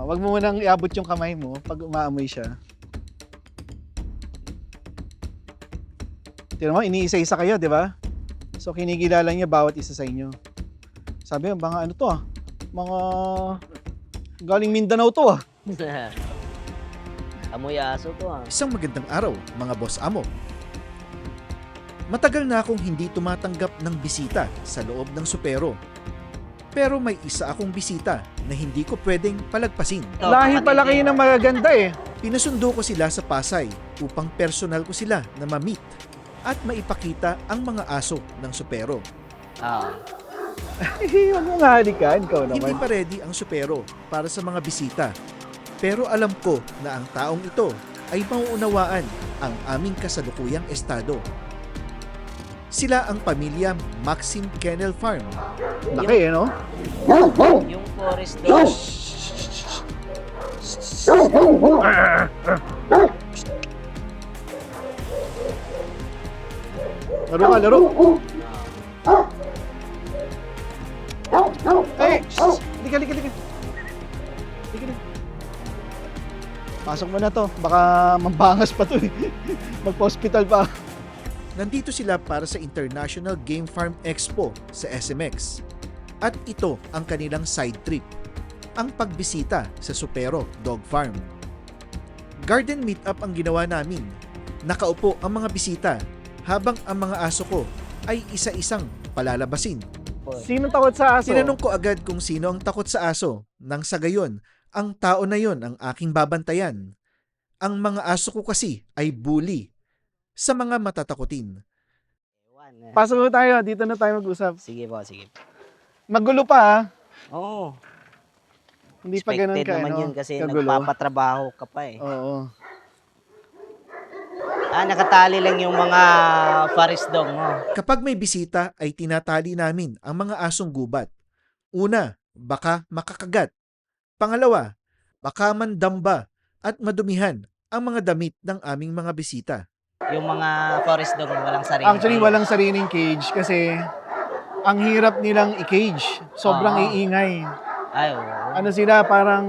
Wag mo munang iabot yung kamay mo pag umaamoy siya. Tignan mo, iniisa-isa kayo, di ba? So kinikilala niya bawat isa sa inyo. Sabi niya, mga ano to mga galing Mindanao to Amoy aso to Isang magandang araw, mga boss amo. Matagal na akong hindi tumatanggap ng bisita sa loob ng supero. Pero may isa akong bisita na hindi ko pwedeng palagpasin. Lahi pala kayo ng magaganda eh. Pinasundo ko sila sa Pasay upang personal ko sila na ma-meet at maipakita ang mga aso ng supero. Huwag mo nga halikan, ikaw naman. Hindi pa ready ang supero para sa mga bisita. Pero alam ko na ang taong ito ay mauunawaan ang aming kasalukuyang estado. Sila ang pamilya Maxim Kennel Farm. Laki no? Yung forest dog. Laro ka, laro. Eh, halika. Pasok mo na to. Baka mambangas pa to eh. Magpa-hospital pa. Nandito sila para sa International Game Farm Expo sa SMX. At ito ang kanilang side trip, ang pagbisita sa Supero Dog Farm. Garden meetup ang ginawa namin. Nakaupo ang mga bisita habang ang mga aso ko ay isa-isang palalabasin. Sino takot sa aso? Tinanong ko agad kung sino ang takot sa aso nang sa gayon, ang tao na yon ang aking babantayan. Ang mga aso ko kasi ay bully sa mga matatakutin. Pasok mo tayo. Dito na tayo mag-usap. Sige po, sige. Magulo pa ha. Oo. Hindi pa ganun Expected ka, naman ano? yun kasi kagulo. nagpapatrabaho ka pa eh. Oo. Nakatali lang yung mga forest dog mo. Kapag may bisita ay tinatali namin ang mga asong gubat. Una, baka makakagat. Pangalawa, baka mandamba at madumihan ang mga damit ng aming mga bisita. Yung mga forest dog walang sarili. Actually, walang sariling cage kasi ang hirap nilang i-cage. Sobrang Oo. iingay. Ay, oo. Ano sila, parang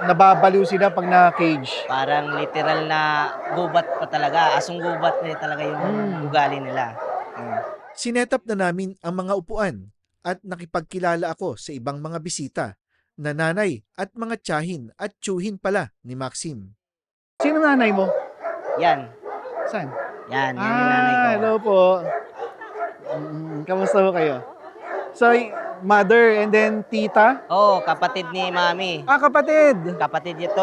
nababaliw sila pag na-cage. Parang literal na gubat pa talaga. Asong gubat na talaga yung ugali nila. Sinetap na namin ang mga upuan at nakipagkilala ako sa ibang mga bisita na nanay at mga tiyahin at tiyuhin pala ni Maxim. Sino nanay mo? Yan. Saan? Yan yung nanay ko. Hello po. Kamusta po kayo? So, mother and then tita? Oo, kapatid ni Mami. Kapatid! Kapatid ito,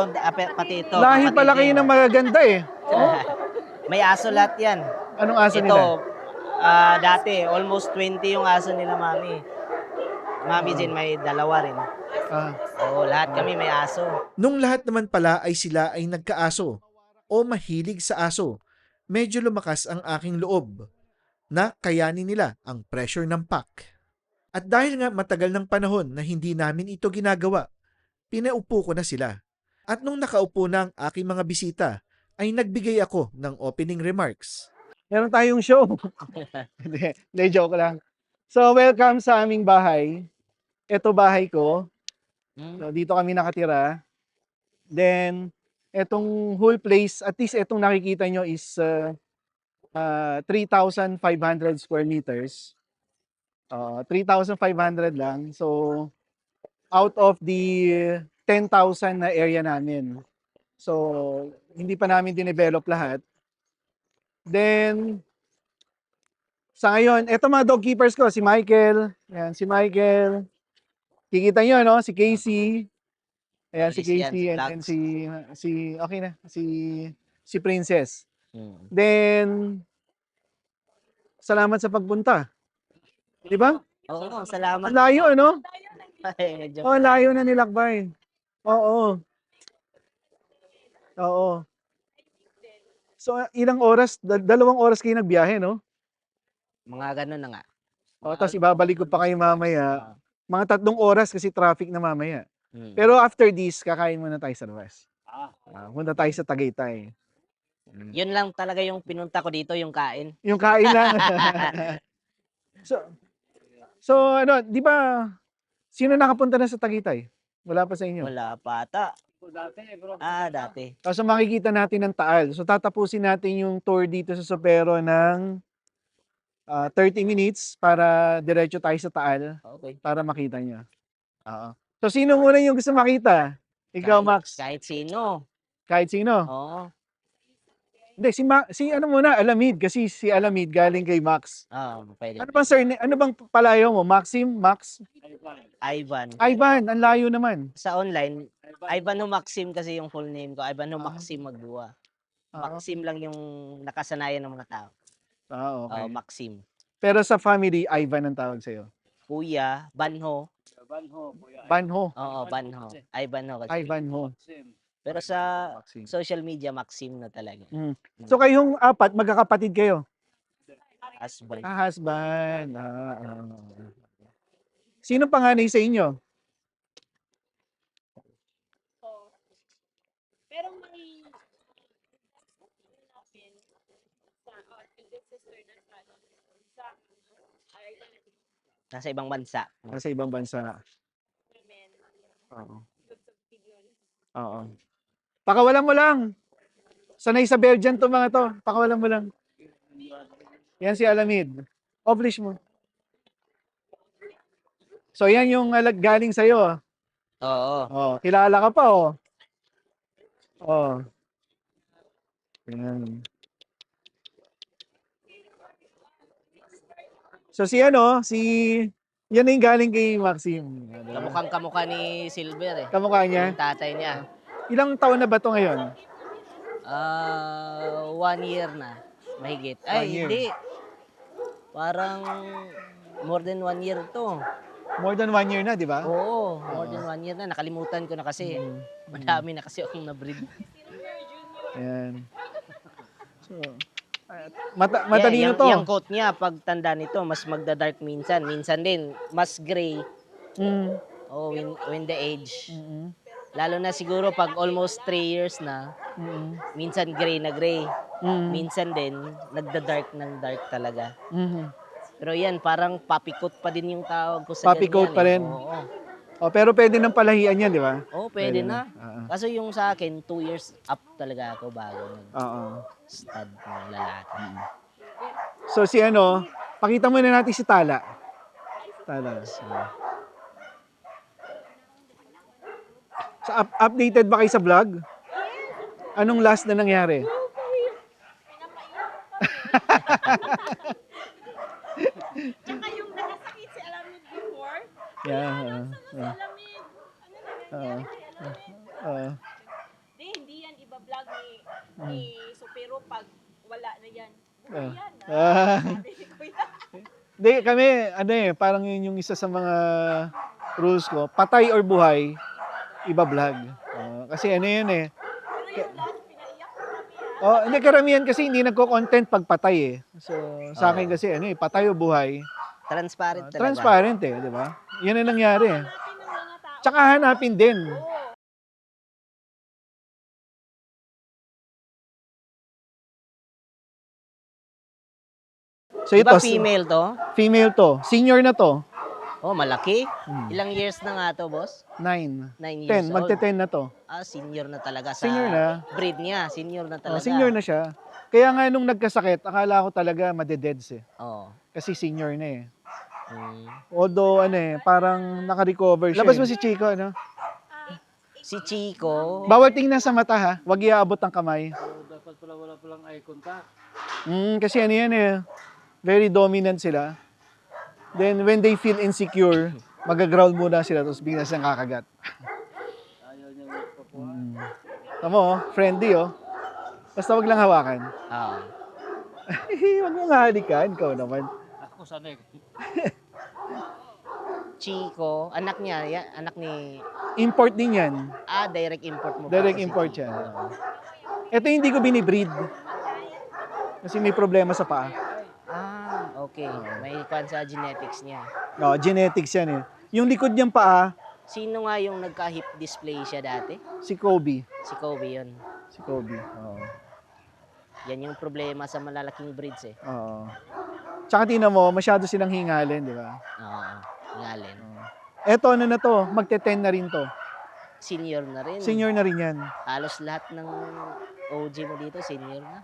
pati ito. Lahi kapatid pala kayo din. ng magaganda eh. May aso lahat yan. Anong aso Ito, nila? dati, almost 20 yung aso nila, Mami. Mami din, may dalawa rin. Oo, lahat kami may aso. Nung lahat naman pala ay sila ay nagkaaso o mahilig sa aso, medyo lumakas ang aking loob na kayanin nila ang pressure ng pack. At dahil nga matagal ng panahon na hindi namin ito ginagawa, pinaupo ko na sila. At nung nakaupo na ang aking mga bisita, ay nagbigay ako ng opening remarks. Meron tayong show. Hindi, joke lang. So, welcome sa aming bahay. Ito bahay ko. So, dito kami nakatira. Then, etong whole place, at least etong nakikita nyo is 3,500 square meters. 3,500 lang. So, out of the 10,000 na area namin. So, hindi pa namin dinevelop lahat. Then, sa ngayon, eto mga dog keepers ko, si Michael. Ayan, si Michael. Kikita nyo, no? Si Casey. Ayan, si Alis yan, Casey. si And then Flax. okay na, si Princess. Then, salamat sa pagpunta. Di ba? Oo, salamat. Ang layo, ano? Medyo. Ang layo na nilakbay. Oo. Oo. So, ilang oras? 2 oras kayo nagbiyahe, no? Mga ganun na nga. Tapos ibabalik ko pa kayo mamaya. Mga 3 oras kasi traffic na mamaya. Hmm. Pero after this, kakain muna tayo sa labas. Punta tayo sa Tagaytay. Yun lang talaga yung pinunta ko dito, yung kain. Yung kain lang. so, So ano, di ba, sino nakapunta na sa Tagaytay? Wala pa sa inyo? Wala pa ata. Dati. So makikita natin ang Taal. So tatapusin natin yung tour dito sa Sopero ng 30 minutes para diretso tayo sa Taal Okay. para makita nyo. Oo. So sino muna yung gusto makita? Ikaw, Max. Kahit sino. Kahit sino? Oo. Hindi, si ano muna, Alamid. Kasi si Alamid galing kay Max. Pwede. Ano bang surname? Ano bang palayo mo? Maxim? Max? Ivan. Ivan, ang layo naman. Sa online, Ivan Maxim kasi yung full name ko. Ivan Maxim Magbuwa. Maxim lang yung nakasanayan ng mga tao. Okay. Maxim. Pero sa family, Ivan ang tawag sa'yo. Kuya, Banho. Banho. Oo, Banho. Ivanho kasi. Ivanho. Pero sa Maxim. social media, Maxim na talaga. So kayong apat, magkakapatid kayo? Husband. Husband. Sino panganay sa inyo? Pero may Nasa ibang bansa. Nasa ibang bansa. Oo. Oo. Pakawalan mo lang. Sanay sa Belgian to mga to. Pakawalan mo lang. Yan si Alamid. Publish mo. So yan yung galing sa'yo. Oo. Kilala ka pa Yan. So yan na yung galing kay Maxim. Kamukhang kamukha ni Silver eh. Kamukha niya? Yung tatay niya. Ilang taon na ba to ngayon? 1 year na. Mahigit. 1 year. Hindi. Parang more than 1 year to. More than 1 year na, di ba? Oo, more than 1 year na. Nakalimutan ko na kasi. Madami na kasi akong na-breed. Ayan. So, matalino to. Yung coat niya, pag tanda nito, mas magda-dark minsan. Minsan din, mas gray. When the age. Lalo na siguro pag almost 3 years na, minsan gray na gray. Minsan din, nagda-dark ng dark talaga. Pero yan, parang puppy coat pa din yung tawag ko sa Puppy coat pa rin. Oo. Pero pwede nang palahian yan, di ba? Oo, pwede na. Kaso yung sa akin, 2 years up talaga ako bago nag-stud ng lalaki. So pakita muna natin si Tala. Tala. So, updated ba kayo sa vlog? Anong last na nangyari? Tsaka yung nakasakit si Alamid before. Yeah. Si Alamid. Ano nangyari kay Alamid? Hindi yan iba-vlog ni Supero pag wala na yan. Buhay yan. Sabi ni Kuya. Hindi, kami, parang yun yung isa sa mga rules ko. Patay or buhay, iba vlog. Kasi yun eh. Pero yung last, pinaiyak ko kami Hindi, karamihan kasi hindi nagko-content pag patay eh. So, sa akin kasi patay o buhay. Transparent talaga. Transparent di ba? Yan ang nangyari eh. Hanapin ng mga tao. Tsaka hanapin din. So ito, Diba female to? Female to. Senior na to. Oh, malaki. Ilang years na nga to, boss? 9. 9 years 10. Magte-10 na to. Senior na talaga sa Senior na. breed niya. Senior na talaga. Senior na siya. Kaya nga nung nagkasakit, akala ko talaga madededs eh. Oo. Kasi senior na eh. Although parang naka-recover siya. Labas mo si Chico, Si Chico, Bawal tingnan sa mata ha. Huwag iaabot ang kamay. Dapat pala wala palang eye contact. Kasi yan eh. Very dominant sila. Then when they feel insecure, mag-growl muna sila tapos bigla silang kakagat. Ayaw niya magpapuan. Tama friendly Basta wag lang hawakan. Wag mong halikan, ikaw naman. Ako sanay. Chico, anak niya, anak ni... Import din yan. Direct import mo. Direct pa kasi import Chico. yan. Ito hindi ko binibreed. Kasi may problema sa paa. Okay. May kwan sa genetics niya. Genetics yan eh. Yung likod niyang paa, Sino nga yung nagka-hip dysplasia dati? si Kobe. Si Kobe yun. Si Kobe. Oo. Yan yung problema sa malalaking breeds eh. Oo. Tsaka tingnan mo, masyado silang hingalin, di ba? Oo, ngalin. Eto, ano na to, magte-10 na rin to. Senior na rin. Senior na rin yan. Halos lahat ng OG mo dito, senior na.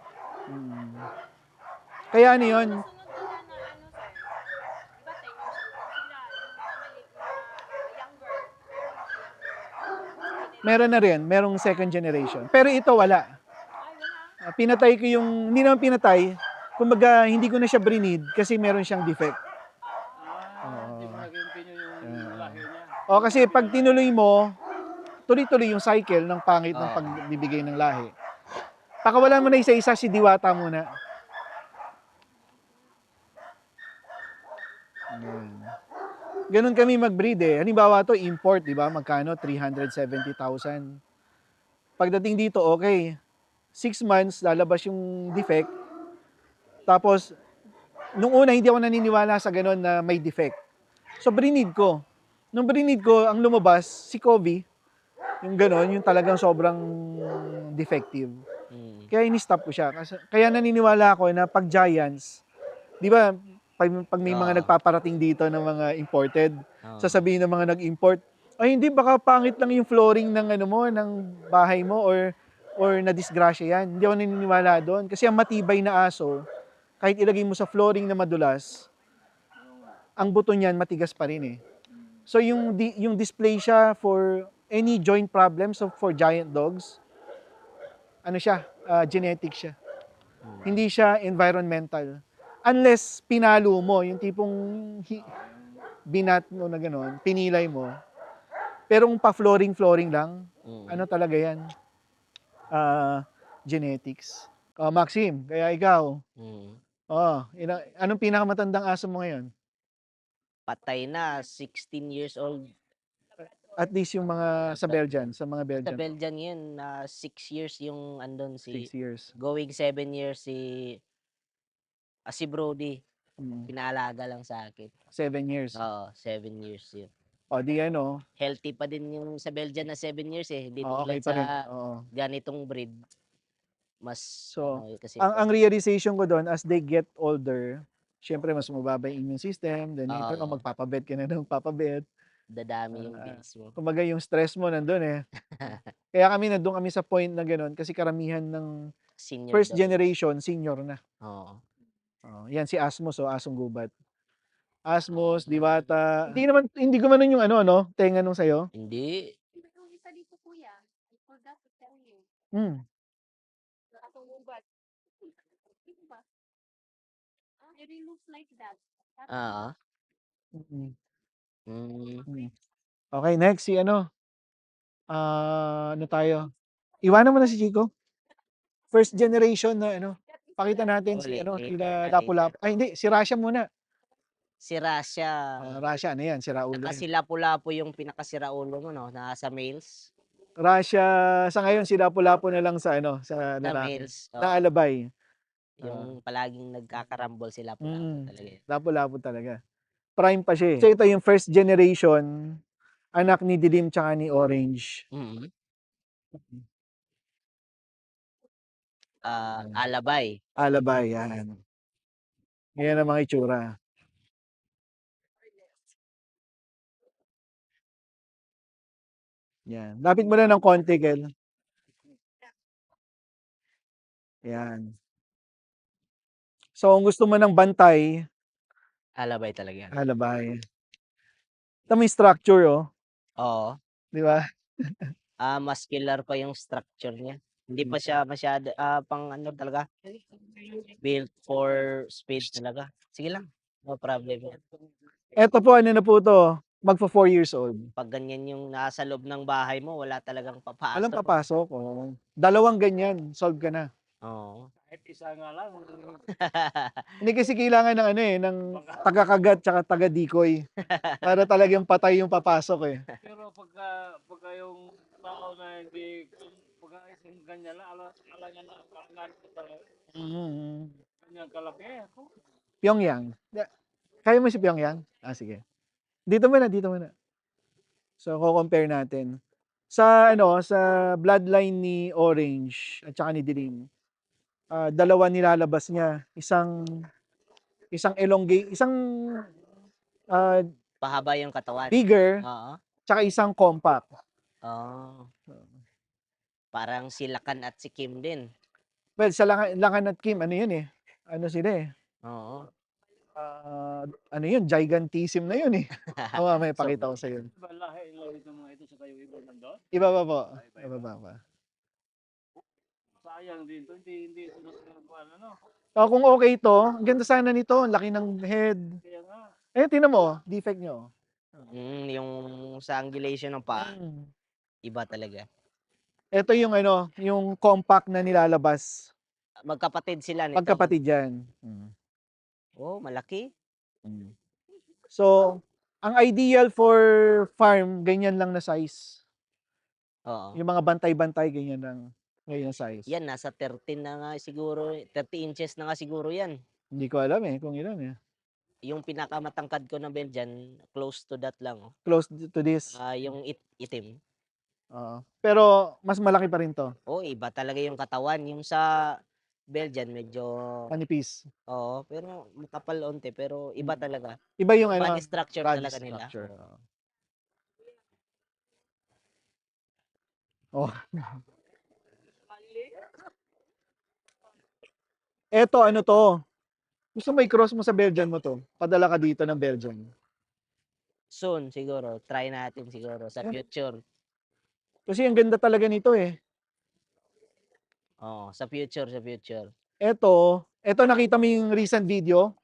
Kaya ano yun, Sunod nila na ano, sir, di ba 10 years old sila, yung mga younger, meron na rin, merong second generation. Pero ito wala. ay wala. Pinatay ko yung, hindi naman pinatay, kumbaga hindi ko na siya brinid kasi meron siyang defect. Hindi mo nag-continue yung lahi niya. O kasi pag tinuloy mo, tuloy-tuloy yung cycle ng pangit ng Oo. pagbibigay ng lahi. Pakawalan mo na isa-isa si Diwata muna. Ayan. Ganun kami mag-breed eh. Halimbawa to import, di ba? Magkano? 370,000. Pagdating dito, okay. 6 months, lalabas yung defect. Tapos, nung una, hindi ako naniniwala sa ganun na may defect. So, brinid ko. Nung brinid ko, ang lumabas, si Kobe, yung ganun, yung talagang sobrang defective. Kaya ini-stop ko siya. Kaya naniniwala ako na pag Giants, di ba, pag may mga nagpaparating dito ng mga imported, sasabihin ng mga nag-import, ay hindi, baka pangit lang yung flooring ng ano mo, ng bahay mo, or na-disgrasya yan. Hindi ako naniniwala doon. Kasi ang matibay na aso, kahit ilagay mo sa flooring na madulas, ang buto niyan matigas pa rin eh. So yung dysplasia for any joint problems for giant dogs, ano siya, genetic siya. Hindi siya environmental. Unless pinalo mo, yung tipong binat mo na gano'n, pinilay mo. Pero kung pa-flooring lang, ano talaga yan? Genetics. Maxim, kaya ikaw, anong pinakamatandang aso mo ngayon? Patay na, 16 years old. At least yung mga sa Belgian, sa mga Sa Belgian. Belgian yun, 6 years yung andon 6 si, years. going 7 years si Brody. Mm. Pinaalaga lang sa akin. 7 years. Oo, 7 years yun. O di ano, Healthy pa din yung sa Belgian na 7 years eh. Hindi okay tulad pa rin. sa Oo. ganitong breed. Mas, So, kasi ang realization ko doon, as they get older, syempre mas mababa yung immune system, then later on, Oo. magpapabet ka na ng papabet. dadami yung bills mo. Kumbaga yung stress mo nandun eh. Kaya kami nandun kami sa point na gano'n kasi karamihan ng Senior first dogs. generation, senior na. Oo. Yan si Asmos, asong gubat. Asmos, Diwata. Hindi gumanon yung ano, no? Tenga nung sa'yo. Hindi. Yung isa dito kuya, I forgot to tell you, Hmm. atong ugat. Diba? It really looks like that. Oo. Mm. Mm. Okay, next si ano? Ano tayo? Iwanan mo na si Chico. First generation na ano. Pakita natin si ano, sila Lapu-Lapu. Ay hindi, si Rasha muna. Si Rasha. Rasha, ano yan? Si Raulo. Saka si Lapu-Lapu yung pinakasira ulo mo, no? Nasa males. Rasha, sa ngayon si Lapu-Lapu na lang sa ano, sa Sa lalaki. males. Na alabay. Yung palaging nagkakarambol si Lapu-Lapu talaga. Lapu-Lapu talaga. Prime pa siya eh. So ito yung first generation, anak ni Dilim tsaka ni Orange. Alabay. Alabay, yan. Yan ang mga itsura. Yan. Lapit mo na ng konti, Kel. Yan. So, kung gusto mo ng bantay, Alabay talaga. alabay. Ito may structure, oh. Oo. Di ba? Muscular pa yung structure niya. Hindi pa siya masyado, pang ano talaga, built for speed talaga. Sige lang, no problem. Ito po, ano na po to? Magpa 4 years old. Pag ganyan yung nasa loob ng bahay mo, wala talagang papasok. Walang papasok, oh. Dalawang ganyan, solve ka na. Oo. Kahit isa nga lang. Hindi kasi kailangan ng ano eh, ng taga-kagat tsaka taga-decoy. Para talagang patay yung papasok eh. Pero pagka yung tao na hindi, pagka isang ganyan lang, alangan ko talaga. Ganyan kalaki ako. Pyongyang. Kaya mo si Pyongyang? Sige. Dito muna. So, ko-compare natin. Sa bloodline ni Orange at saka ni Dilim, dalawa nilalabas niya. Isang isang ah, Pahaba yung katawan. bigger, Oo. tsaka isang compact. Oh. Parang si Lakan at si Kim din. Well, sa Langan at Kim, ano yun eh? Ano sila eh? Oo. Ano yun? Gigantism na yun eh. May So, pakita ko sa yun. Iba lahi ng mga ito sa kayo iba nandun. Iba pa po. Iba-iba. Iba pa. Sayang din to. Hindi ano. Kung okay to, ang ganda sana nito. Ang laki ng head. Kaya nga. Tingnan mo, defect nyo. yung sa angulation ng paa, Mm. iba talaga. Ito yung yung compact na nilalabas. Magkapatid sila nito. Magkapatid yan. Oh, malaki. So, ang ideal for farm, ganyan lang na size. Oo. Yung mga bantay-bantay, ganyan lang. Ganyan size. Yan, nasa 13 na nga siguro. 30 inches na nga siguro yan. Hindi ko alam kung ilan eh. Yung pinakamatangkad ko na Belgian, close to that lang. Close to this. Yung itim. Pero, mas malaki pa rin to. Oh, iba talaga yung katawan. Yung sa Belgian, medyo, Panipis. pero makapal onte. Pero iba talaga. Iba yung Body structure body talaga nila. structure. Oh. Eto, ano to? Gusto mo i-cross mo sa Belgian mo to? Padala ka dito ng Belgian. Soon, siguro. Try natin siguro sa future. Kasi ang ganda talaga nito eh. Oo, sa future. Eto nakita mo yung recent video?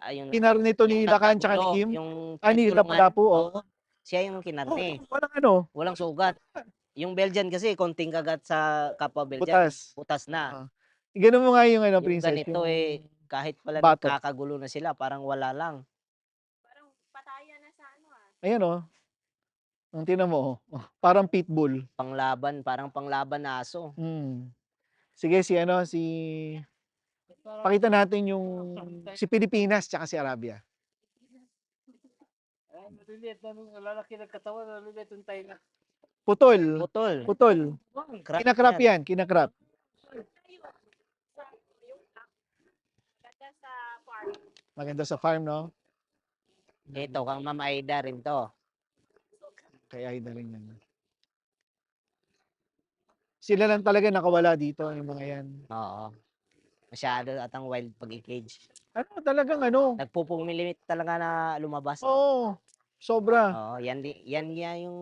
Ayun. Kinar nito ni Lakan tsaka ni Kim? Yung Ni Lapu-Lapu. siya yung kinarne. Walang Walang sugat. Yung Belgian kasi, konting kagat sa kapwa Belgian. Butas na. Ganun mo nga yung Yung princess. ganito kahit pala bato. nagkakagulo na sila, parang wala lang. Parang pataya na sa ano Ayan ang tinan mo. Parang pitbull. Parang panglaban na aso. Sige, pakita natin yung si Pilipinas tsaka si Arabia. Maliliit na lalaki ng katawan. Maliliit yung tayo na. Putol. Kinakrap yan. Kinakrap. Ganda sa farm. Maganda sa farm, no? Ito, kang Ma'am Aida rin to. Kaya na rin yan. Sila lang talaga nakawala dito, yung mga yan. Oo. Masyado atang wild pag i-cage. Talagang Nagpupumilimit talaga na lumabas. Oo, sobra. Oo, yan yung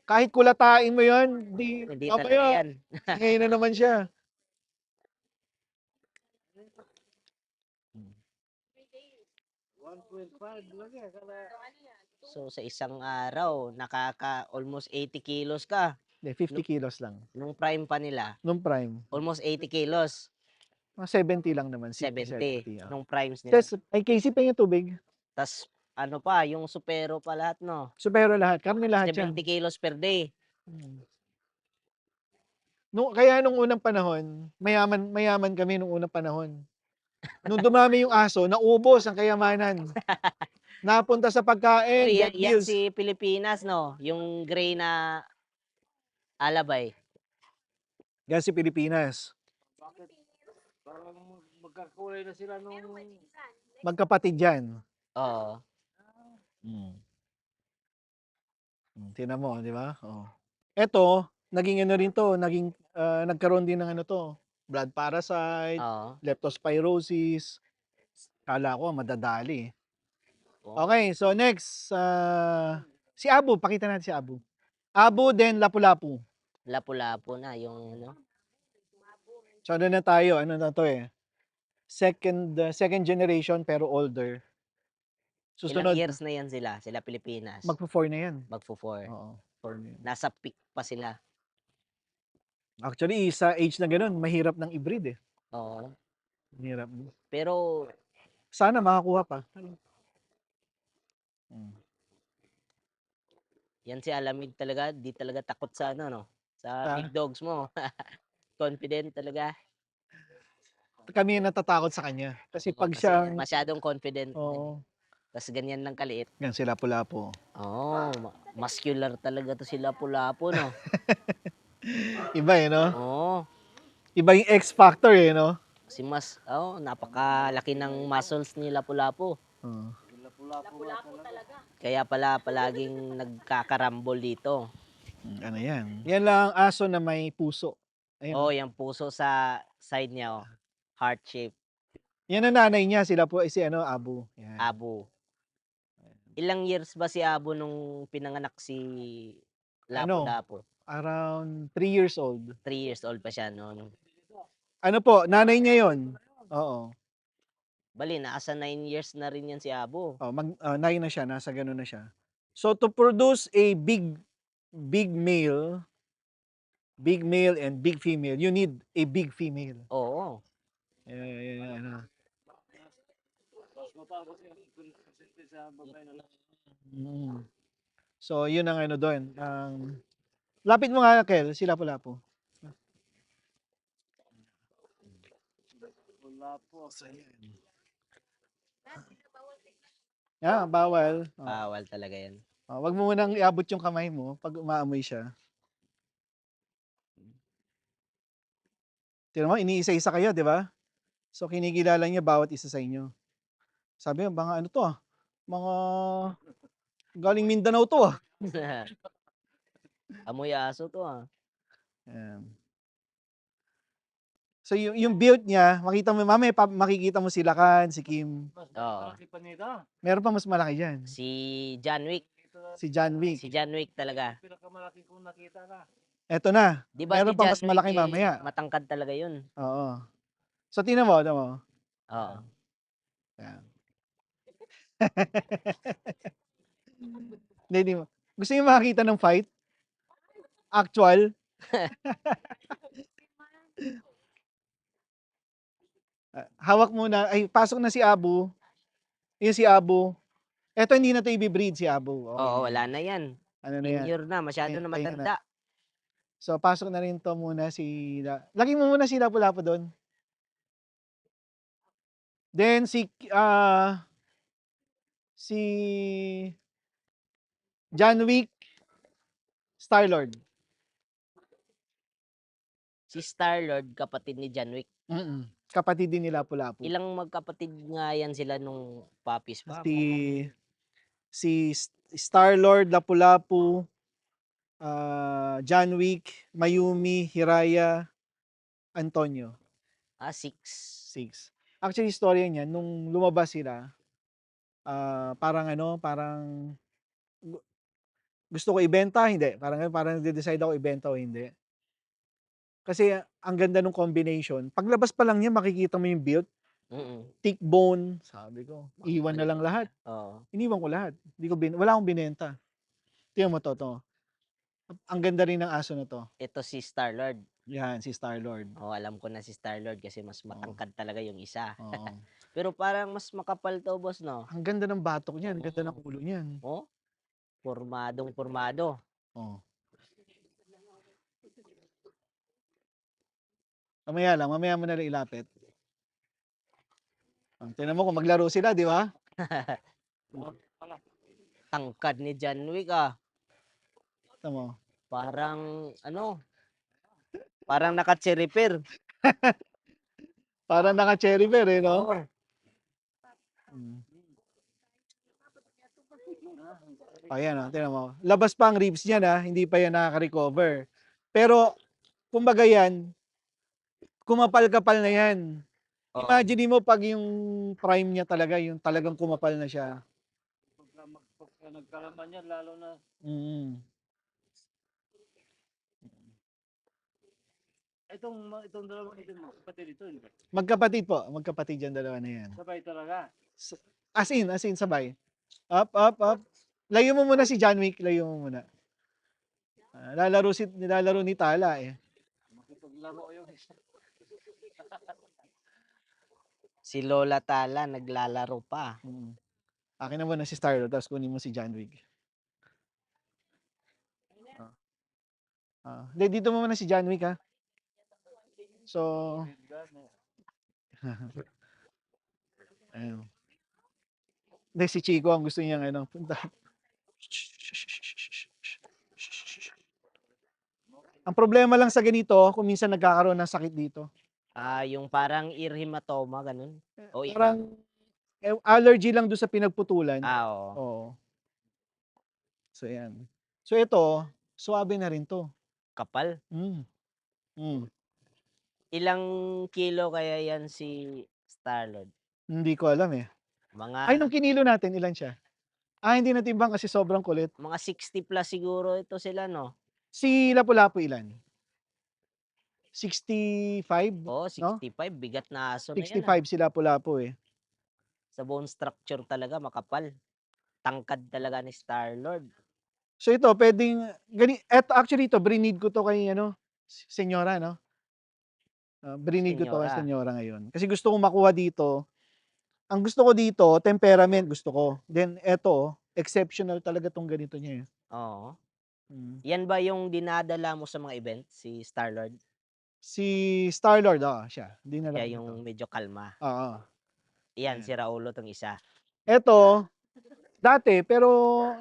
Kahit kulatain mo yan, hindi talaga yan. Ngayon na naman siya. So sa isang araw, almost 80 kilos ka. 50 kilos lang. Nung prime pa nila, Nung prime. almost 80 kilos. Mga 70 lang naman. 70 70. nung primes nila. Ay, Casey pa yung tubig. Tas yung supero pa lahat, no? Supero lahat. Karne lahat 70 yan. kilos per day. Kaya nung unang panahon, mayaman kami nung unang panahon. Nung dumami yung aso, naubos ang kayamanan. Napunta sa pagkain, Uy, debt yan bills. si Pilipinas, no? Yung gray na alabay. Yan si Pilipinas. Parang magkakulay na sila nung. Magkapatid yan. Oo. Tingnan mo, di ba? Eto, naging rin to, nagkaroon din ng blood parasite, Oo. leptospirosis. Kala ko madadali. Oo. Okay, so next, si Abu, pakita natin si Abu. Abu, then Lapu-Lapu. Lapu-lapu na yung So ano na tayo, ano na to second generation pero older. Ilang Susunod, years na yan sila Pilipinas. magpo-4 na yan. Magfo-4. Oo, 4 na yan. Nasa peak pa sila. Actually, sa age na ganun, mahirap ng i-breed Oo. Mahirap. Pero Sana makakuha pa. yan si Alamid talaga, di talaga takot sa no? Sa big dogs mo. Confident talaga. Kami yung natatakot sa kanya. Kasi pag siya, Masyadong confident. oo. Tapos ganyan lang kaliit. Yan si Lapu-Lapu. Muscular talaga to si Lapu-Lapu, no? Iba no? Oo. Iba yung X factor no? napakalaki ng muscles ni Lapu-Lapu. Oh. Lapu-lapu talaga. Kaya pala palaging nagkakarambol dito. Ano yan? Yan lang ang aso na may puso. Ayun. Oh, yung puso sa side niya, oh. Heart shape, Yan ang nanay niya, sila po si Abu. Yan. Abu. Ilang years ba si Abu nung pinanganak si Ano? Lapu-Lapu? Around 3 years old. 3 years old pa siya noon. Ano po, nanay niya yon. Oo. Bali, nasa 9 years na rin yan si Abu. Oh, 9 na siya, nasa ganun na siya. So to produce a big male and big female, you need a big female. Oo. Ano. Mas mataas yung percentage sa babae na lang. Mm. So yun ang ano doon. Lapit mo nga, Kel, sila pala po. Wala po. Bawal. Oh. Bawal talaga yan. Wag mo munang iabot yung kamay mo pag umaamoy siya. Tingnan mo, iniisa-isa kayo, di ba? So kinikilala niya bawat isa sa inyo. Sabi niya, mga ano to mga galing Mindanao to Amoy aso to ah. Ayan. So yung build niya, makita mo, mamaya makikita mo si Lakan, si Kim. Mas Oo. malaki pa nito. Meron pa mas malaki dyan. Si John Wick. Si John Wick. Si John Wick talaga. Pinakamalaki kong nakita na. Eto na. Di ba Meron si pa John mas malaki Wick, mamaya. matangkad talaga yun. Oo. So tingnan mo. Oo. Ayan. Hindi mo. Gusto niyo makakita ng fight? Actual? Hawak muna. Ay, pasok na si Abu. Yung si Abu. Eto hindi na to i-breed si Abu. Okay. Oo, wala na yan. Ano na yan? Senior na, masyado na Pahinga matanda. So, pasok na rin to muna si... Lagay mo muna si Lapu-Lapu doon. Then, si John Wick, Star-Lord. Si Star-Lord, kapatid ni John Wick. Kapatid din ni Lapu-Lapu. Ilang magkapatid nga yan sila nung puppies pa. Si Star-Lord, Lapu-Lapu, John Wick, Mayumi, Hiraya, Antonio. 6. 6. Actually, storya niya, nung lumabas sila, parang gusto ko ibenta, hindi. Parang nagde-decide ako ibenta o hindi. Kasi ang ganda ng combination. Paglabas pa lang niya, makikita mo yung build. Thick bone. Sabi ko, iwan na lang lahat. Oo. Iniwan ko lahat. Wala akong binenta. Tingnan mo to. Ang ganda rin ng aso na to. Ito si Star-Lord. Yan, si Star-Lord. Oh, alam ko na si Star-Lord kasi mas matangkad talaga yung isa. Oo. Pero parang mas makapal to, boss, no? Ang ganda ng batok niyan, ang ganda ng ulo niyan. Oh? Formado. Oh. Mamaya mo na lang ilapit. Tingnan mo kung maglaro sila, di ba? Tangkad ni John Wick ah. Tingnan mo. Parang naka-cherry pear. Parang naka-cherry bear, eh, no? Oo. Ayan, tingnan mo. Labas pa ang ribs niya na, hindi pa yan nakaka-recover. Pero, kumbaga yan, kumapal-kapal na yan. Oo. Imagine mo pag yung prime niya talaga, yung talagang kumapal na siya. Pagka nagkalaman yan, lalo na. Itong dalawang ito mo, kapatid ito. Hindi ba? Magkapatid yan, dalawa na yan. Sabay talaga. As in, sabay. Up. Layo mo muna si John Wick, layo mo muna. Nilalaro ni Tala eh. Makipaglaro yung isa. Si Lola Tala naglalaro pa. Akin na muna si Starlord, tapos kunin mo si John Wick. Dito mo muna si John Wick, ha? So, ayun. Hindi, si Chico ang gusto niya punta. Ang problema lang sa ganito, kung minsan nagkakaroon ng sakit dito. Yung parang ear hematoma, ganun? O iba? Parang allergy lang doon sa pinagputulan. Oo. Oo. So, yan. So, ito, swabe na rin 'to. Kapal. Hmm. Hmm. Ilang kilo kaya yan si Starlord? Hindi ko alam, eh. Mga Ay, nung kinilo natin, ilan siya? Hindi natimbang kasi sobrang kulit. mga 60 plus siguro ito sila, 'no? Si Lapu-Lapu ilan? 65, Oo, no? 65, bigat na aso na yan, 65 si Lapu-Lapu, eh. Sa bone structure talaga makapal. Tangkad talaga ni Starlord. So, ito puwedeng eto actually ito brinid ko 'to kay ano, senyora 'no? Brinid ko 'to kay Senyora. senyora ngayon. Kasi gusto kong makuha dito, ang gusto ko dito temperament gusto ko. Then eto, exceptional talaga 'tong ganito niya, eh. Oo. Mm. Yan ba yung dinadala mo sa mga event, si Starlord? Si Starlord, oo, siya. Dinala Siya ko dito. yung medyo kalma. Oo. Yan, Ayan. si Raulo 'tong isa. Eto, dati pero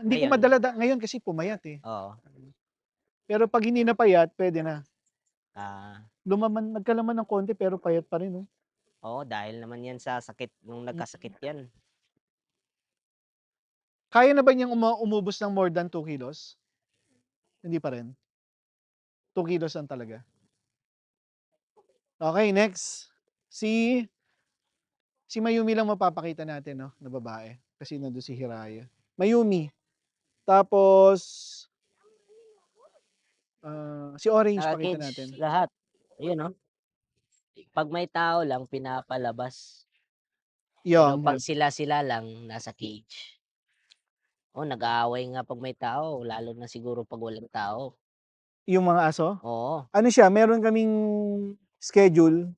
hindi ko Ngayon, madala ngayon kasi pumayat, eh. oo. Pero 'pag hindi na payat puwede na. Ah, Nagkalaman ng konti pero payat pa rin, oh. oo, dahil naman yan sa sakit nung Mm. nagkasakit yan. Kaya na ba niyang umubos ng more than 2 kilos? Hindi pa rin? 2 kilos lang talaga? Okay, next. Si si Mayumi lang mapapakita natin 'no, na babae. Kasi nandun si Hiraya. Mayumi. Tapos, si Orange pakita Naka-cage natin. lahat. Ayun, 'no? 'Pag may tao lang pinapalabas, pero 'pag Yung sila-sila lang nasa cage. Oh, nag-aaway nga 'pag may tao, lalo na siguro 'pag walang tao. yung mga aso. Oo, Ano siya, meron kaming schedule,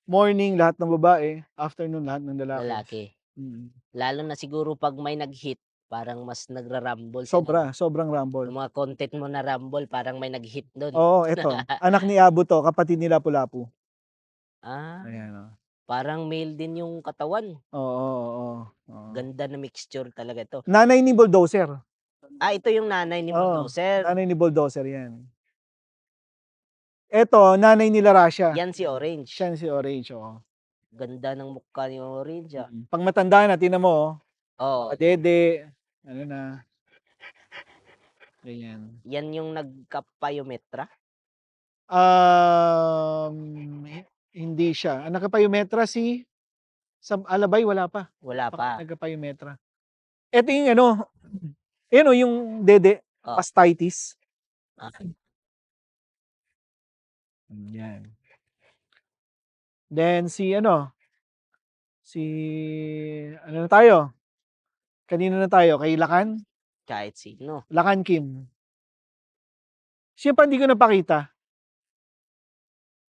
morning lahat ng babae, afternoon lahat ng lalaki. lalaki. Mm. Lalo na siguro 'pag may nag-hit, parang mas nagra-rumble sila, 'no? Sobrang rumble. Yung mga content mo na rumble parang may nag-hit dun. Oo, eto, anak ni Abo 'to, kapatid ni Lapu-Lapu. Ah, Ayan, oh. parang male din yung katawan. Oo. Ganda na mixture talaga 'to. Nanay ni Bulldozer. Ito yung nanay ni Oo, Bulldozer. nanay ni Bulldozer 'yan. Eto, nanay nila Rasha. Yan si Orange. Siya si Orange, oo. Ganda ng mukha ni Orange, ah. 'Pag matanda na tingnan mo, oh, Oo, nakadede, ano na, ganyan. yan yung nagka-pyometra? Hindi siya. Ang nagka-pyometra sa Alabay wala pa. Wala pa. Nagka-pyometra. Eto yung ano, ayun oh, yung dede, Oh, mastitis. ah, Yan. Then si ano na tayo? Kanino na tayo? Kay Lakan? kahit sino. Lakan Kim. Sino pa hindi ko napakita?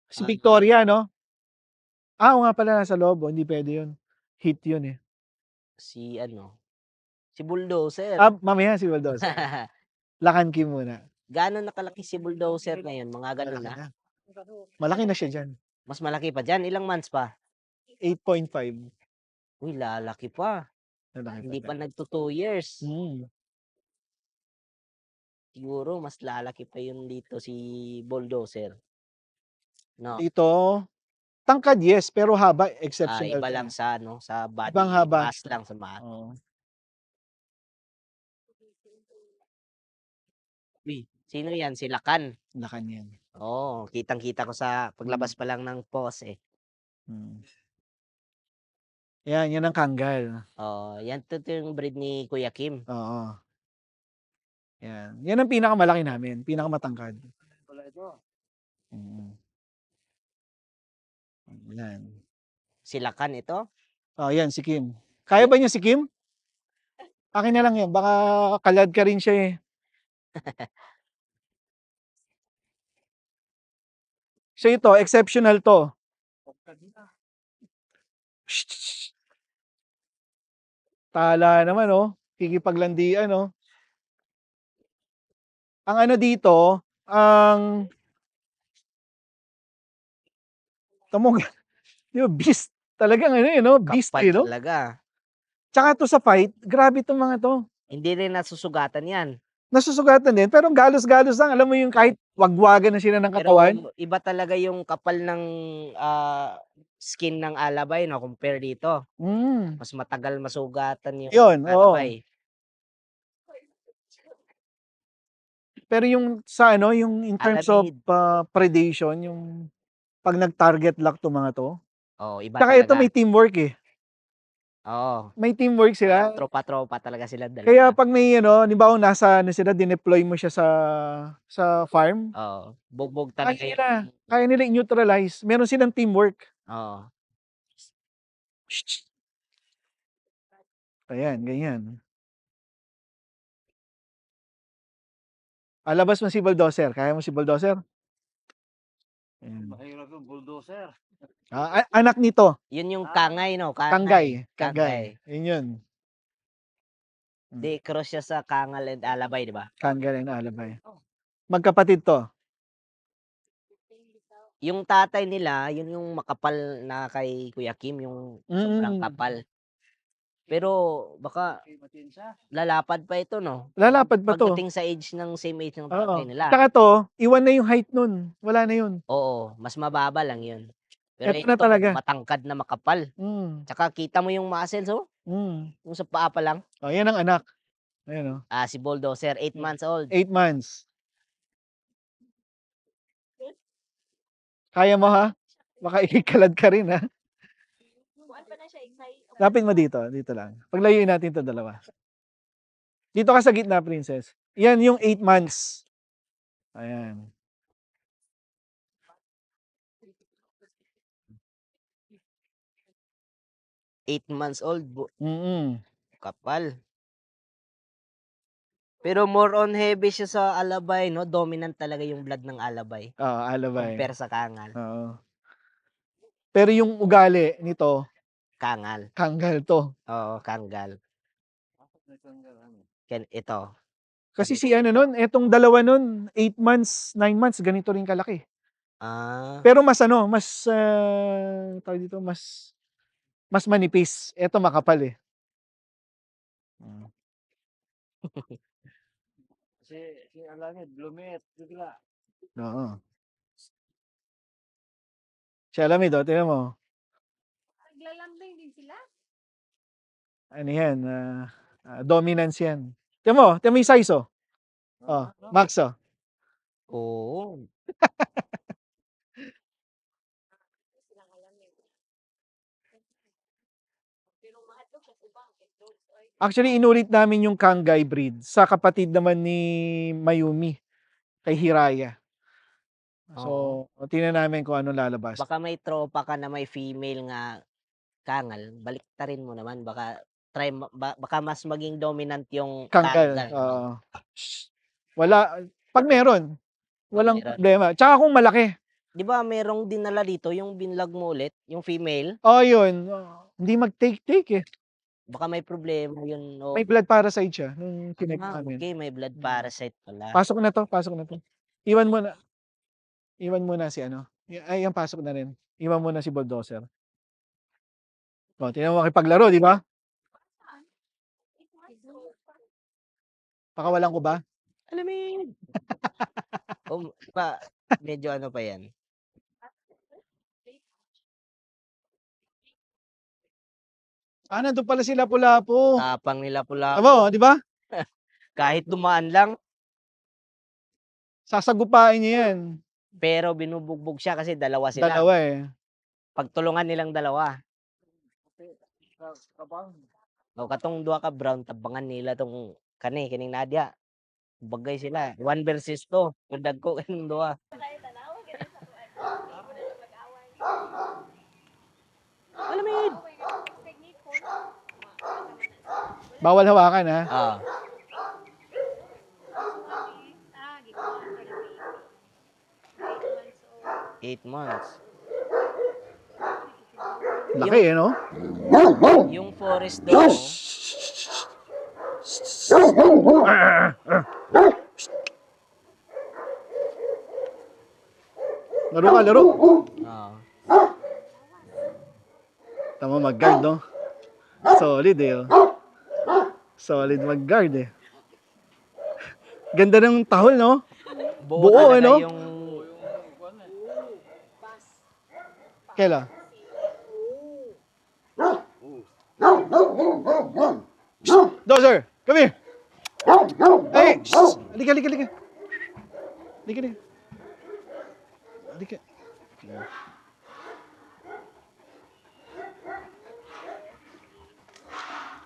Si Ah, Victoria, no? Oo nga pala, nasa loob, oh, hindi puwede yun. Hit yun, eh. Si ano, si Bulldozer. Mamaya si Bulldozer. Lakan Kim muna. Gaano nakalaki si Bulldozer ngayon? Mga gano'n Malaki na? na. Malaki na siya diyan. Mas malaki pa diyan, ilang months pa? 8.5. Uy, lalaki pa. Malaki Hindi pa pa siya. nagto 2 years. Mm. Siguro mas lalaki pa yun dito si Bulldozer, 'no? Ito, tangkad yes, pero haba exceptional Iba 'to, lang eh. sa ano, sa Ibang body haba. mass lang, sa mass. Oo. Uy, sino yan? Si Lakan. Lakan 'yan. Oo, kitang-kita ko sa Mm. paglabas pa lang ng pose, eh. Mm. 'Yan ang Kangal. Oo, yan 'to yung breed ni Kuya Kim. Oo. 'Yan. 'Yan ang pinakamalaki namin, pinakamatangkad. Mm. 'Yan. Si Lakan ito? Oh, 'yan si Kim. Kaya ba niya si Kim? Akin na lang 'yan, baka kalad ka rin siya, eh. So ito, exceptional 'to. Tala naman, oh, kikipaglandian, oh. Ang ano dito, ang tamo 'di ba beast talagang ano, eh, 'no, beast, Kapal eh, 'no? talaga. Tsaka 'to sa fight, grabe 'tong mga 'to. Hindi rin nasusugatan yan. nasusugatan din, pero galos-galos lang. Alam mo yung kahit wagwagan na sila ng Pero katawan? iba talaga yung kapal ng skin ng alabay, no, compare dito. Mm. Mas matagal masugatan yung Yun, oo. alabay. Pero yung sa ano, yung in terms of Alamid. predation, yung pag nag-target lock 'tong mga 'to. Oo, iba Tsaka ito talaga. may teamwork, eh. Oo, May teamwork sila. tropa-tropa talaga silang Kaya dalawa. 'pag may ano, halimbawa nasa ano sila, dineploy mo siya sa farm, Oo, bugbog kaya talaga nila yung kaya nila i-neutralize. Meron silang teamwork. oo. Ayan, ganyan. Labas mo si bulldozer. Kaya mo si bulldozer? Ayan. Mahirap yung bulldozer. Anak nito, Yun yung kangay, no? Kanggay. Kangay. Yun yun. Di, cross siya sa kangal and alabay, di ba? Kanggay and alabay. Magkapatid to. Yung tatay nila, yun yung makapal na kay Kuya Kim, yung sobrang kapal. Pero baka lalapad pa ito, no? Lalapad pa to. Pagdating sa age ng same age ng Oo. tatay nila. Tsaka to, iwan na yung height nun. Wala na yun. Oo, mas mababa lang yun. Pero Ito na ito, talaga. matangkad na makapal. Mm. Tsaka kita mo yung muscles, oh. Mm. Yung sa paa pa lang. Oh, yan ang anak. Ayan, oh. Si Bulldozer, 8 months old. 8 months. Kaya mo, ha? Baka ikikalad ka rin, ha? Kuan pa na siya, excited. Lapit mo dito. Dito lang. Paglayuin natin ito dalawa. Dito ka sa gitna, princess. Yan yung 8 months. Ayan. Eight months old. Mm. Kapal. Pero more on heavy siya sa alabay, no? Dominant talaga yung blood ng alabay. Oo, alabay. Compare sa kangal. Oo. Pero yung ugali nito, Kangal. kanggal to. Oo, kangal. Ito. Kasi si ano nun, etong dalawa nun, 8 months, 9 months, ganito rin kalaki. Pero mas ano, mas, tawag dito, mas manipis. Eto makapal, eh. Si Alamid, lumit, bigla. Oo. Si Alamid, tingnan mo. Naglalambing din sila. Ano yan, dominance yan. Tingnan mo yung size, oh. Oh, Max, oh. Oo. Actually, inulit namin yung Kanggay breed sa kapatid naman ni Mayumi, kay Hiraya. So, tingnan namin kung anong lalabas. Baka may tropa ka na may female nga kangal, baliktarin mo naman. Baka baka mas maging dominant yung Kangal. kangal. Wala, pag meron, walang Meron. problema. Tsaka kung malaki. Di ba merong dinala dito yung binlog mo ulit, yung female? Yun. Hindi mag-take eh. Baka may problema yun. May blood parasite siya nung kinek namin. Okay, may blood parasite pala. Pasok na to. Iwan mo na si ano. Ay, yan pasok na rin. Iwan mo na si bulldozer. Tingnan mo makipaglaro, di ba? Pakawalan ko ba? Alam mo yun. Medyo ano pa yan. Nandun pala sila Lapu-Lapu. Tapang nila pula. Amo, di ba? Kahit dumaan lang, Sasagupain niya yan. pero binubugbog siya kasi dalawa sila. Dalawa eh. Pagtulungan nilang dalawa. Kabang. O katong duha ka brown, tabangan nila tong kining Nadia. Bagay sila. 1 versus 2. Kundag ko kining duha. Alamid! Bawal hawakan, ha? Ah. Gikuha ka na baby. 8 months 8 months. Laki eh, no? Yung forest dog, Laro. ah, Tama mag-guard, no? Solid eh, oh. Solid mag-guard eh. Ganda ng tahol, no? Buo, talaga ano? yung Kela. Dozer, come here. Hey, shh. Halika, halika, halika. Halika, halika. Halika.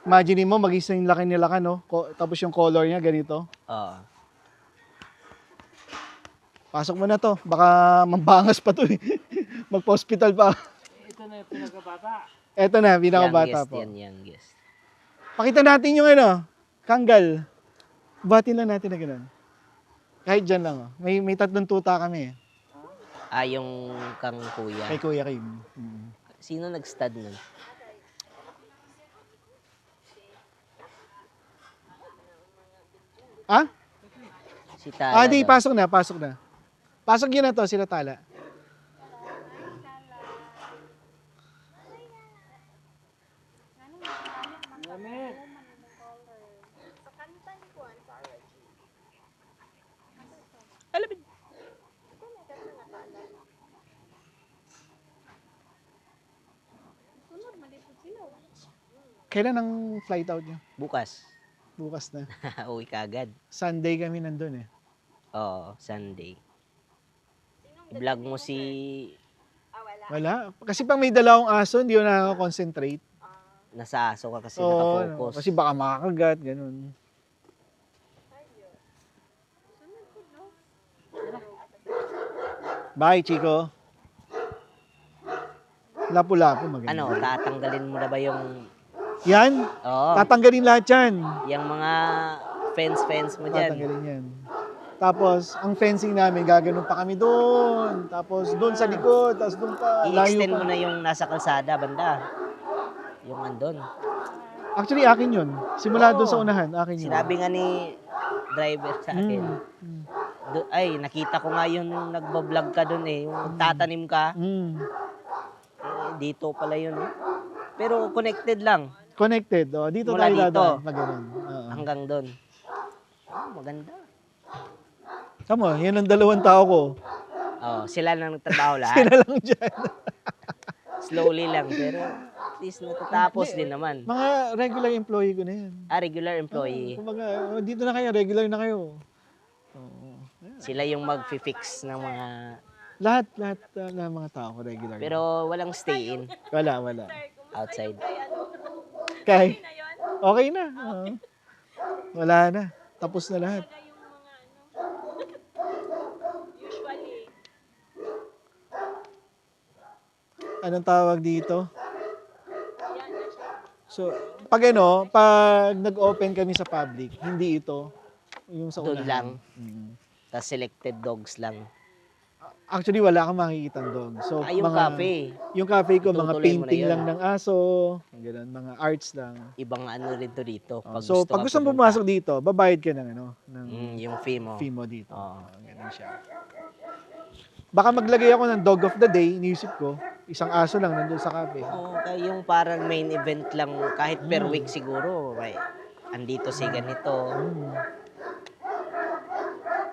Imagine mo, mag-isang laki nila ka, no? Tapos yung color niya, ganito. Oo. Pasok mo na to. Baka mambangas pa to eh. Magpa-hospital pa. Ito na yung pinagkabata. Eto na, pinakabata youngest po. yan, youngest. Pakita natin yung ano, kanggal. Batin lang natin na gano'n. Kahit dyan lang. Oh. May tatlong tuta kami. Yung kang kuya. Kay Kuya Kim. Sino nag-stud nun? Ah? Si Tala. Di, daw. pasok na, pasok na. Pasok yun na to, sila Tala. Kailan ang flight out nyo? Bukas. Bukas na. Uwi ka agad. Sunday kami nandun eh. Oo, Sunday. I-vlog mo si... Wala. Kasi pag may dalawang aso, hindi ko nakaka-concentrate. Nasa aso ka kasi Oo, nakafocus. kasi baka makakagat, ganun. Bye, Chico. Lapu-lapu, maganda. Ano, tatanggalin mo na ba yung... Yan, Oo, tatanggalin lahat yan. yung mga fence mo dyan. Tatanggalin yan. Tapos, ang fencing namin, gaganon pa kami doon. Tapos, doon sa likod. Tapos, doon pa. Layo I-extend pa. mo na yung nasa kalsada, banda. Yung andon. Actually, akin yun. Simula doon Oo. sa unahan, akin yun. Sinabi nga ni driver sa akin. Mm. Ay, nakita ko nga yung nagbablog ka doon eh. Yung tatanim ka. Mm. Dito pala yun. Eh. Pero connected lang. Connected. Oh. Dito Mula tayo dito. dadaan. Pag ganun. Oo. Hanggang doon. Maganda. Tama, yan ang dalawang tao ko. Sila lang nagtrabaho lahat. Sila lang dyan. Slowly lang. Pero at least natatapos din naman. Mga regular employee ko na yan. Regular employee. Kumbaga, dito na kayo, regular na kayo. Oo. Sila yung mag-fix ng mga... Lahat ng mga tao ko regular. Pero walang stay in. Wala. Outside. Kaya, okay na. Oo. Wala na. Tapos na lahat. Yung mga usually, Anong tawag dito? So, pag nag-open kami sa public, hindi ito. Yung sa Doon unahan. lang. Mm. Tapos selected dogs lang. Actually, wala kang makikita dog. So, Yung cafe. Yung cafe ko, mga Tutuloy mo na painting yun. lang ng aso, ganun, mga arts lang. Ibang ano rin to dito. Oh, so, pag gusto mo pumasok dito, babayad ka ng yung fee mo. fee mo dito. Oo. Ganun siya. Baka maglagay ako ng dog of the day, iniisip ko, isang aso lang nandun sa cafe. Kaya yung parang main event lang, kahit per Hmm. week siguro, andito si ganito.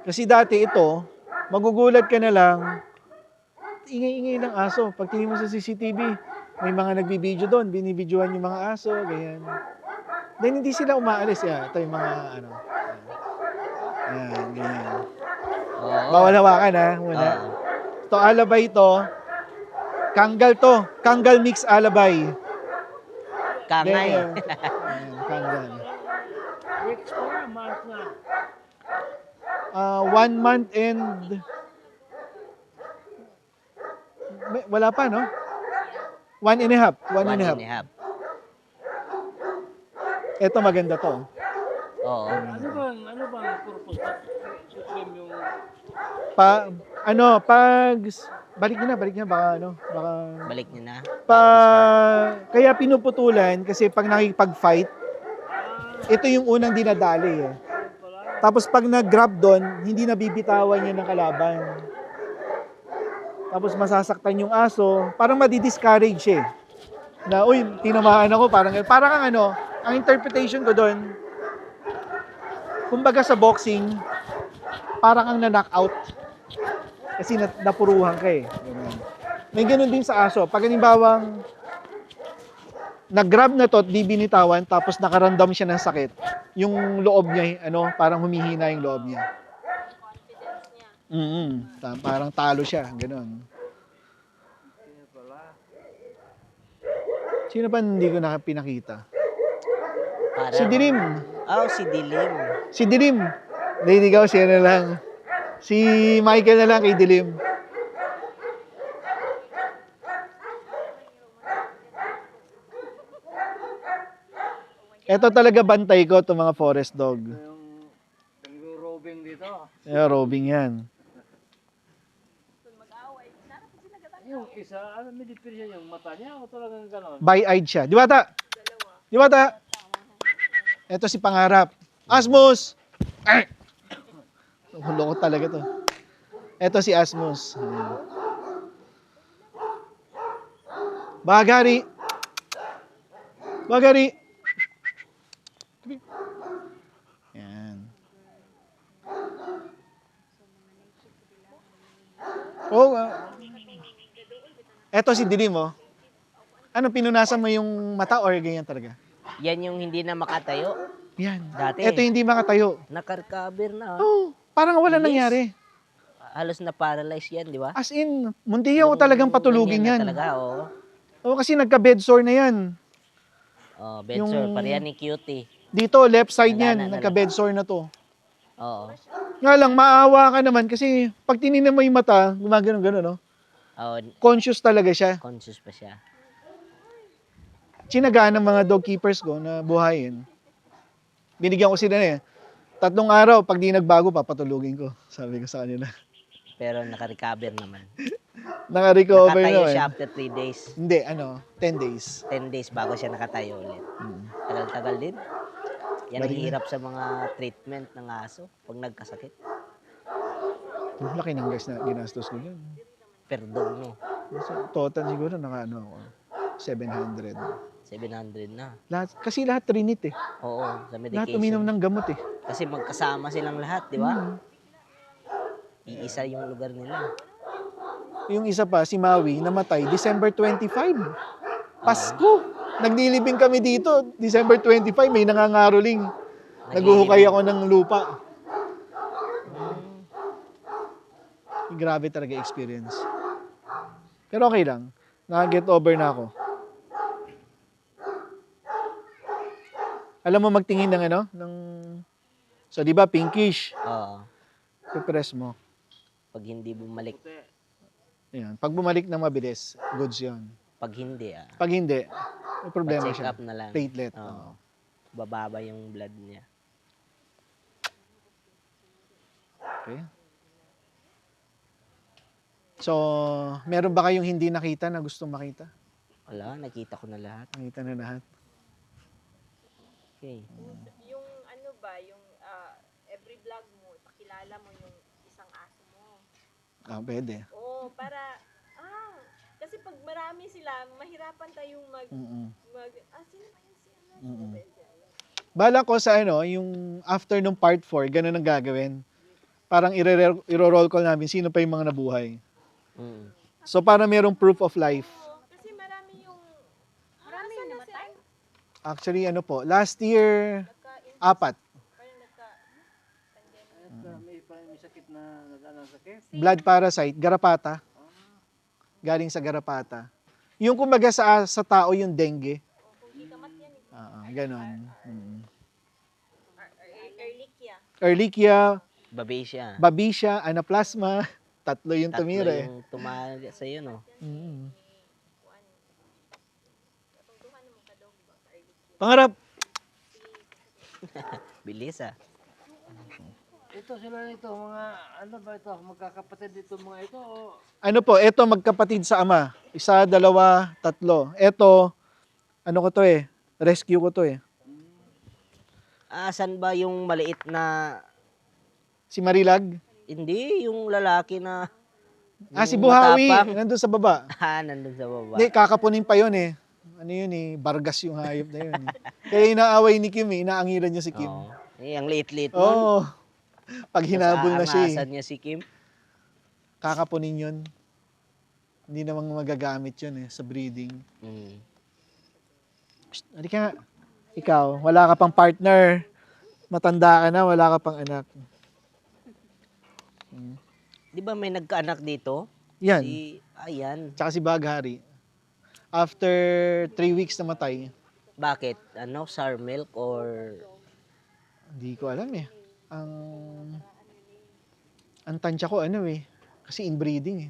Kasi dati ito, magugulat ka na lang, ingay-ingay ng aso. Pag tingin mo sa CCTV, may mga nagbibideo doon, binibidyoan yung mga aso, ganyan. Then hindi sila umaalis. Ito yung mga Yan, ganyan. Oo. Bawal hawakan ha, muna. Oo. Ito, alabay ito. Kanggal to. Kanggal mix alabay. Kangay. Ganyan. Ayan, kanggal. Weeks pa na, months na. 1 month and... Wala pa, no? 1 and a half. 1 and a half. Ito maganda to. Oo. Ano bang purpose na swim yung Balik niya, baka Balik niyo na. kaya pinuputulan kasi pag nakikipag-fight, ito yung unang dinadali eh. Tapos pag nag-grab doon, hindi nabibitawan niya ng kalaban. Tapos masasaktan yung aso, parang madi-discourage eh. Na, tinamaan ako, parang kang ang interpretation ko doon, kumbaga sa boxing, parang ang na-knockout. Kasi napuruhan ka eh. Ganun. May ganun din sa aso. Pag halimbawang nag-grab na to at di binitawan, tapos nakaramdam siya ng sakit, yung loob niya, parang humihina yung loob niya. Confidence niya. Parang talo siya, ganun. Sino pa hindi ko pinakita? Parang, Si Dilim. Si Dilim. Si Dilim. Hindi ikaw, siya na lang. Si Michael na lang kay Dilim. Ito talaga bantay ko, itong mga forest dog. Yung nagro-robing dito. Yeah, robing yan. Kung mag-away, sarap sila gata. Yung isa, may diferensya yung mata niya o talagang gano'n? Bi-eyed siya. Di ba ta? Di ba ta? Ito si Pangarap. Asmus! Ay! Loko talaga to. Ito si Asmus. Bagari! Bagari! Yan. Oh, eto si Dilim, oh. Ano, pinunasan mo yung mata or ganyan talaga? Yan yung hindi na makatayo. Yan. Dati. Eto hindi makatayo. Naka-recover na. Oh, parang wala Bilis. nangyari. Halos na paralyzed yan, di ba? As in, munti ako talagang patulugin ganyan yan. na talaga, oo. Oo, kasi nagka-bed sore na yan. Oh, bed sore. Parehan ni Cutie. Dito, left side Wala niyan, na, nagka-bed sore na to. Oo. Nga lang, maawa ka naman kasi pag tinignan mo yung mata, gumagano-gano, no? Oh, Conscious talaga siya. conscious pa siya. Tsinagaan ng mga dog keepers ko na buhayin. Binigyan ko sila eh. 3 araw, pag di nagbago, papatulugin ko. Sabi ko sa kanila. Pero naka-recover naman. Naka-recover Nakatayo na siya eh. after 3 days. Hindi, 10 days. 10 days bago siya nakatayo ulit. Tagal-tagal din. Yan ang Balik na. hirap sa mga treatment ng aso pag nagkasakit. Laki ng gas na ginastos ko dyan. Perdon mo. So, total siguro ako. 700. 700 na. Kasi lahat trinit eh. Oo, sa Lahat uminom medication. ng gamot eh. Kasi magkasama silang lahat, di ba? Iisa yung lugar nila. Yung isa pa, si Maui, namatay December 25. Pasko! Naglilibing kami dito. December 25, may nangangaroling. Naguhukay ako ng lupa. Grabe talaga experience. Pero okay lang. Naka-get over na ako. Alam mo magtingin ng So, di ba, pinkish. Oo. Pipress mo. Pag hindi bumalik. Ayan. Pag bumalik ng mabilis, goods yun. Pag hindi, Pag hindi, may problema pa-check siya. up na lang. Platelet. Oo. Oo. Bababa yung blood niya. Okay. So, meron ba kayong hindi nakita na gusto makita? Wala, nakita ko na lahat. Nakita na lahat. Okay. Yung ano ba, yung every vlog mo, pakilala mo yung isang aso mo. Pwede. Oo, para, kasi pag marami sila, mahirapan tayong Mm-mm. sino ba yun si ano? Mm-mm. Bala ko sa yung after nung part 4, ganun ang gagawin. Parang iro-roll call namin sino pa yung mga nabuhay. Mm. So, para merong proof of life. Oo, kasi marami yung namatay. Actually, last year, 4. Parang May sakit na sakit. Blood parasite, garapata. Galing sa garapata. Yung kumbaga sa tao yung dengue. kamat yan eh. Ganon. Mm. Ehrlichia. Ehrlichia, Babesia. Babesia, Anaplasma, 3 yung Tatlo tumira eh. yung tumaga sa'yo, no? Mm. Tuntuhan mo ka daw ba? Ehrlichia. Pangarap, Bilis, ah. Ito sila nito, mga ano ba ito, magkakapatid dito mga ito. ito magkapatid sa ama. 1, 2, 3. Ito, ko to eh. Rescue ko to eh. Saan ba yung maliit na... Si Marilag. Hindi, yung lalaki na... Si yung Buhawi. matapang. Nandun sa baba. Nandun sa baba. Hindi, kakapunin pa yun eh. Ano yun eh, Bargas yung hayop na yun eh. Kaya inaaway ni Kim eh, inaangiran niya si Kim. Oo. Eh, ang liit-liit nun. Oo. Pag hinabol na siya, Aangasan niya si Kim. kakapunin yun. Hindi namang magagamit yun sa breeding. Mm. Psst, halika nga. Ikaw, wala ka pang partner. Matanda ka na, wala ka pang anak. Di ba may nagkaanak dito? Yan. Ayan. Tsaka si Baghari. After 3 weeks namatay. Bakit? Sour milk or... Hindi ko alam Ang tansya ko kasi inbreeding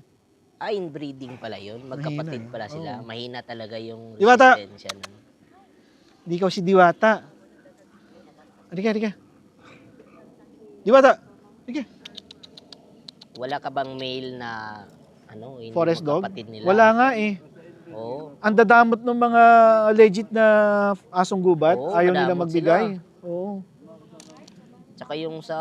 inbreeding pala yun. Magkapatid Mahina, pala sila. oo. Mahina talaga yung Diwata! resistensya nun. Hindi ka si Diwata. Halika. Diwata! Halika. Wala ka bang male na yung Forest dog? magkapatid nila? Wala nga Oo. Ang dadamot ng mga legit na asong gubat. Oo, Ayaw nila madamot magbigay. sila. Oo. Tsaka yung sa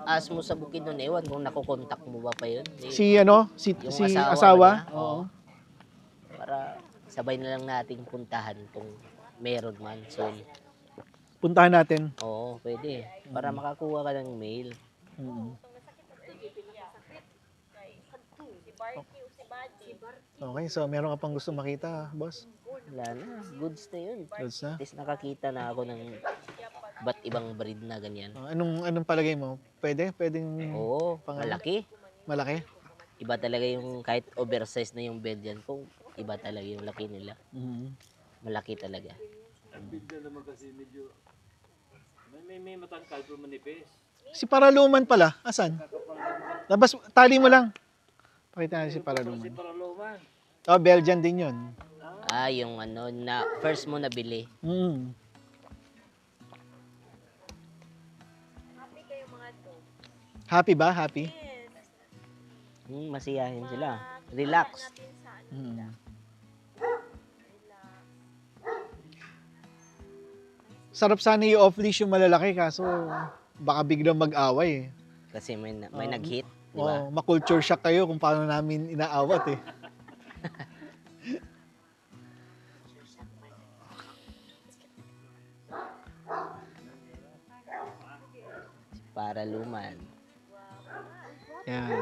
asmo sa bukid nun, ewan kung nakokontak mo ba pa yun. Si Yung si asawa asawa. ba niya? Oo. Para sabay na lang nating puntahan kung meron man soon. Puntahan natin. Oo, pwede. Para makakuha ka ng mail. Mm. Okay, so meron ka pang gusto makita, boss? Wala na. Goods na yun. Goods na? At least nakakita na ako ng ba't ibang breed na ganyan. Anong palagay mo? Pwedeng Oo, Pangalan? malaki. malaki? Iba talaga yung kahit oversized na yung Belgian kung iba talaga yung laki nila. Mhm. Malaki talaga. Bigla naman kasi medyo may matangkal pero manipis. Si Paraluman pala, asan? Labas, tali mo lang. Pakita natin si Si Paraluman. Paraluman. Belgian din yun. Yung na first mo nabili. Mm. Happy kayo mga to. Happy ba? Happy? Masiyahin sila. Relax. Natin sa Mm. Sarap sana i-off-leash yung malalaki kaso baka biglang mag-away Kasi may Oo. nag-hit. Di ba? Ma-culture shock kayo kung paano namin inaawat Para luman. Yan.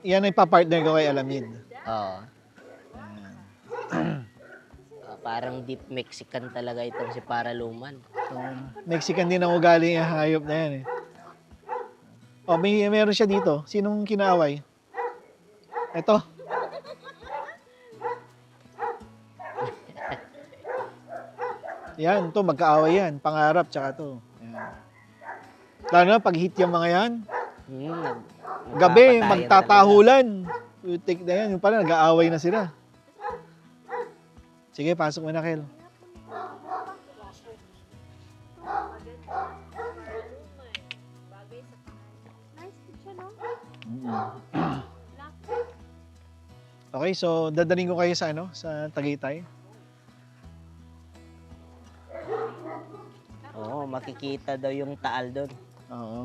Yan ang ipapartner ko kay Alamid. Oo. Parang deep Mexican talaga itong si Paraluman. So, Mexican din ang ugali yung hayop na yan meron siya dito. Sinong kinaaway? Ito. Yan, to magkaaway yan. Pangarap, tsaka to. Yan. Lalo na pag hit yung mga yan, gabi, Magpapatayan magtatahulan. Putik na yan. Yung pala, nag-aaway na sila. Sige, pasok mo na, Kel. bagay sa nice din siya, no? Okay, so dadaling ko kayo sa sa Tagaytay. Oo, makikita daw yung taal doon. Oo.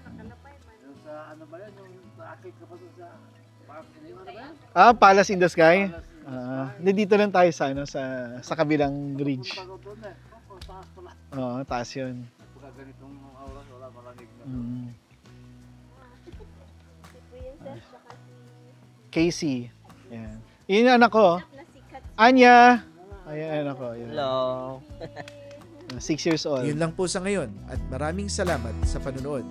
Yung sa ano ba yan? Yung nakakit ka pa doon sa park. Ano ba yan? Palace in the Sky. Dito lang tayo sa sa kabilang ridge. Pagod doon eh. Taas pala. Oo, taas 'yun. Pagka ganitong oras, wala malamig na. Si Princess, saka si Casey. Yan. Yun yung anak ko. na sikat. Anya. Ayan anak ko. Yun. Hello. 6 years old. Yun lang po sa ngayon at maraming salamat sa panunood.